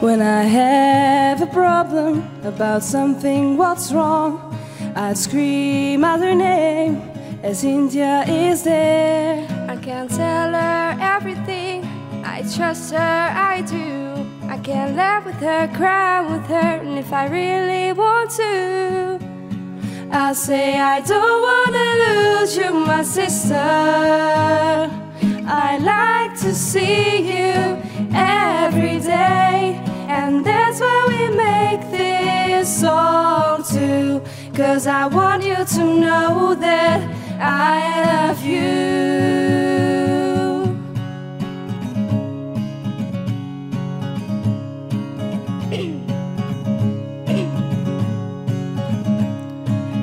When I have a problem about something, what's wrong, I'd scream out her name as Cynthia is there. I can tell her everything, I trust her, I do. I can laugh with her, cry with her, and if I really want to, I'll say I don't wanna lose you, my sister. I like to see you every day, and that's why we make this song too. 'Cause I want you to know that I love you.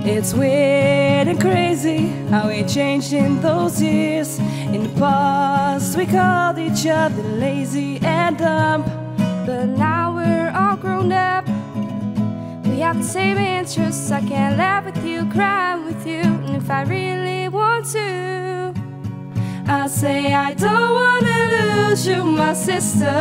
It's weird and crazy how we changed in those years. In the past we called each other lazy and dumb, but now we're all grown up. We have the same interests. I can laugh with you, cry with you, and if I really want to, I'll say I don't wanna lose you, my sister.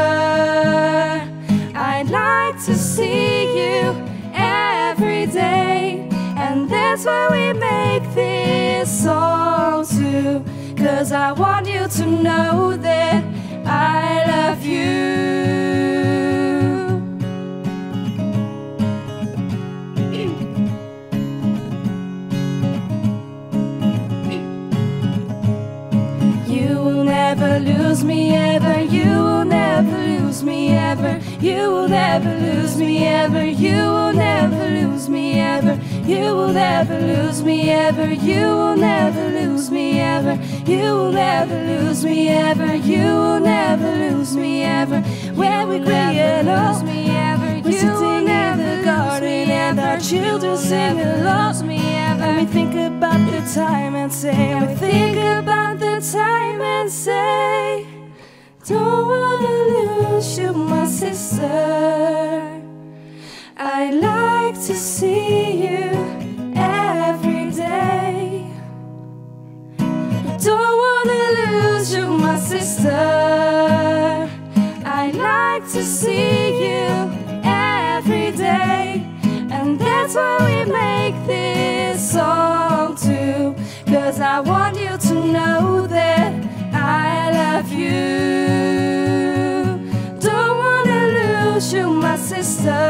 I'd like to see you every day, and that's why we make this song too. 'Cause I want you to know that I love you. You will never lose me ever. You will never lose me ever. You will never lose me ever. You will never lose me ever. You will never lose me ever. You will never lose me ever. You will never lose me ever. You will never lose me ever. When we growing up, we're sitting in the garden and our children sing along. And we think about the time and say, we think about the time and say, don't wanna lose you, my sister. I like to see you every day. Don't wanna lose you, my sister. I like to see you every day, and that's why we make this song too. 'Cause I want you to know that I love you. Don't wanna lose you, my sister.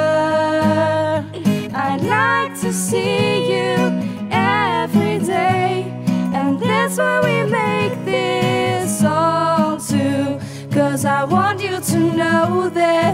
I'd like to see you every day, and that's why we make this song too. 'Cause I want you to know that